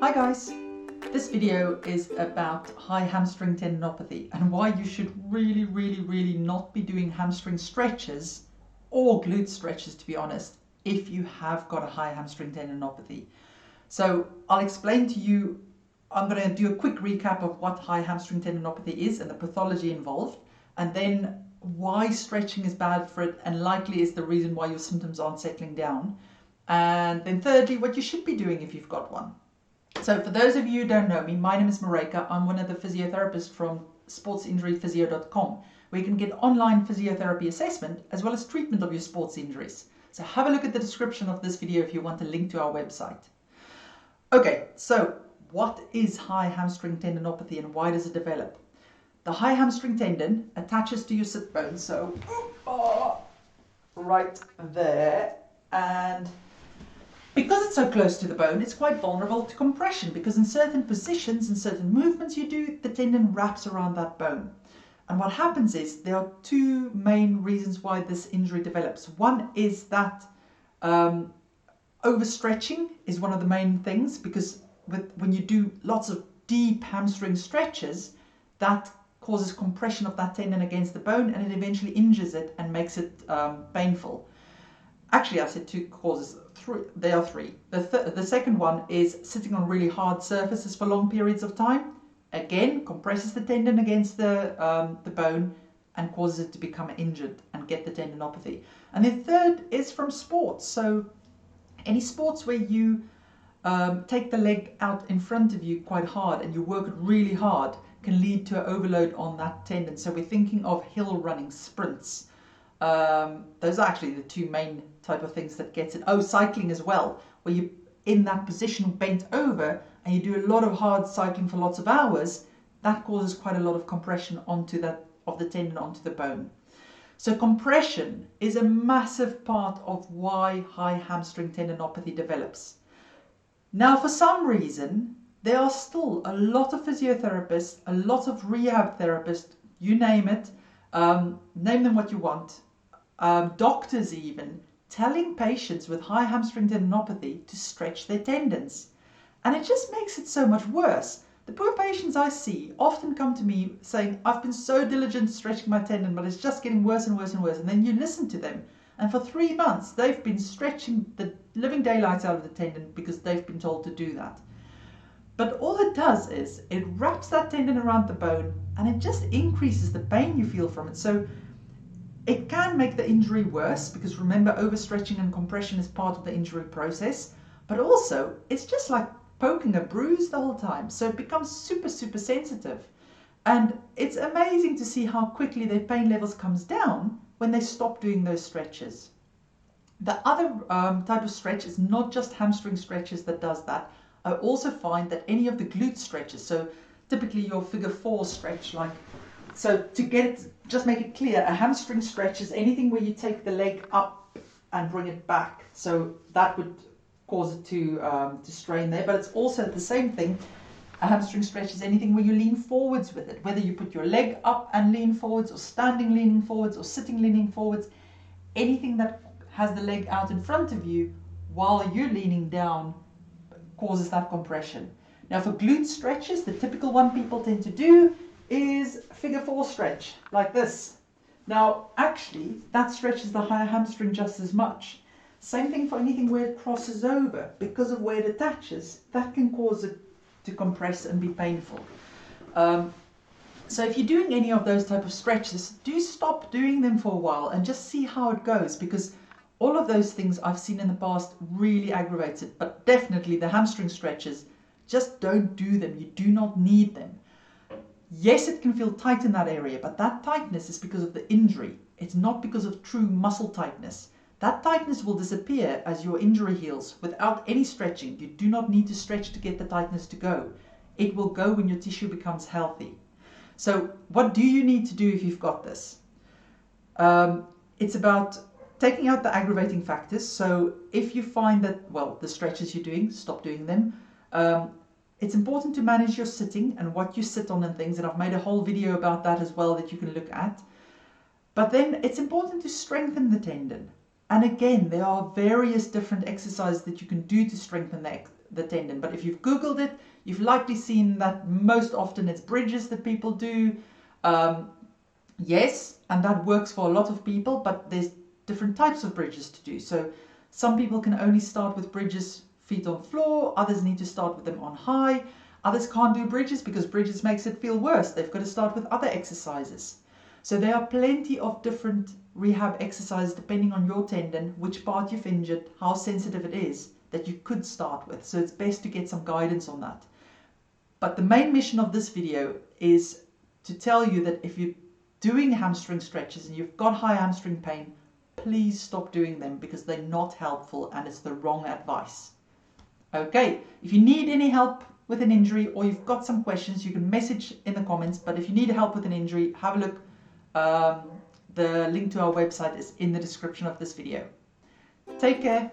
Hi guys, this video is about high hamstring tendinopathy and why you should really not be doing hamstring stretches or glute stretches, to be honest, if you have got a high hamstring tendinopathy. So I'll explain to you, I'm going to do a quick recap of what high hamstring tendinopathy is and the pathology involved, and then why stretching is bad for it and likely is the reason why your symptoms aren't settling down. And then thirdly, what you should be doing if you've got one. So for those of you who don't know me, my name is Maryke. I'm one of the physiotherapists from sportsinjuryphysio.com, where you can get online physiotherapy assessment as well as treatment of your sports injuries. So have a look at the description of this video if you want a link to our website. Okay, so what is high hamstring tendinopathy and why does it develop? The high hamstring tendon attaches to your sit bone, so right there, and because it's so close to the bone, it's quite vulnerable to compression because in certain positions and certain movements you do, the tendon wraps around that bone. And what happens is there are two main reasons why this injury develops. One is that overstretching is one of the main things, because when you do lots of deep hamstring stretches, that causes compression of that tendon against the bone and it eventually injures it and makes it painful. Actually, I said two causes. There are three. The second one is sitting on really hard surfaces for long periods of time. Again, compresses the tendon against the bone and causes it to become injured and get the tendinopathy. And the third is from sports. So any sports where you take the leg out in front of you quite hard and you work it really hard can lead to an overload on that tendon. So we're thinking of hill running, sprints. Those are actually the two main type of things that gets it. Oh, cycling as well, where you're in that position bent over and you do a lot of hard cycling for lots of hours. That causes quite a lot of compression onto the tendon onto the bone. So compression is a massive part of why high hamstring tendinopathy develops. Now, for some reason, there are still a lot of physiotherapists, a lot of rehab therapists, you name it, name them what you want, doctors even, telling patients with high hamstring tendinopathy to stretch their tendons. And it just makes it so much worse. The poor patients I see often come to me saying, I've been so diligent stretching my tendon, but it's just getting worse and worse and worse. And then you listen to them, and for 3 months, they've been stretching the living daylights out of the tendon because they've been told to do that. But all it does is it wraps that tendon around the bone and it just increases the pain you feel from it. So it can make the injury worse because remember, overstretching and compression is part of the injury process. But also, it's just like poking a bruise the whole time. So it becomes super sensitive. And it's amazing to see how quickly their pain levels comes down when they stop doing those stretches. The other type of stretch is not just hamstring stretches that does that. I also find that any of the glute stretches, so typically your figure 4 stretch, like, so to get it, just make it clear, a hamstring stretch is anything where you take the leg up and bring it back. So that would cause it to strain there, but it's also the same thing. A hamstring stretch is anything where you lean forwards with it, whether you put your leg up and lean forwards, or standing leaning forwards, or sitting leaning forwards, anything that has the leg out in front of you while you're leaning down causes that compression. Now for glute stretches, the typical one people tend to do is figure 4 stretch, like this. Now actually that stretches the higher hamstring just as much. Same thing for anything where it crosses over, because of where it attaches, that can cause it to compress and be painful. So if you're doing any of those type of stretches, do stop doing them for a while and just see how it goes, because all of those things I've seen in the past really aggravates it. But definitely the hamstring stretches, just don't do them. You do not need them. Yes, it can feel tight in that area, but that tightness is because of the injury. It's not because of true muscle tightness. That tightness will disappear as your injury heals without any stretching. You do not need to stretch to get the tightness to go. It will go when your tissue becomes healthy. So what do you need to do if you've got this? It's about taking out the aggravating factors. So if you find that, well, the stretches you're doing, stop doing them. It's important to manage your sitting and what you sit on and things. And I've made a whole video about that as well that you can look at. But then it's important to strengthen the tendon. And again, there are various different exercises that you can do to strengthen the tendon. But if you've Googled it, you've likely seen that most often it's bridges that people do. Yes, and that works for a lot of people, but there's different types of bridges to do. So some people can only start with bridges feet on floor, others need to start with them on high, others can't do bridges because bridges makes it feel worse. They've got to start with other exercises. So there are plenty of different rehab exercises depending on your tendon, which part you've injured, how sensitive it is, that you could start with. So it's best to get some guidance on that. But the main mission of this video is to tell you that if you're doing hamstring stretches and you've got high hamstring pain, please stop doing them because they're not helpful and it's the wrong advice. Okay, if you need any help with an injury or you've got some questions, you can message in the comments. But if you need help with an injury, have a look. The link to our website is in the description of this video. Take care.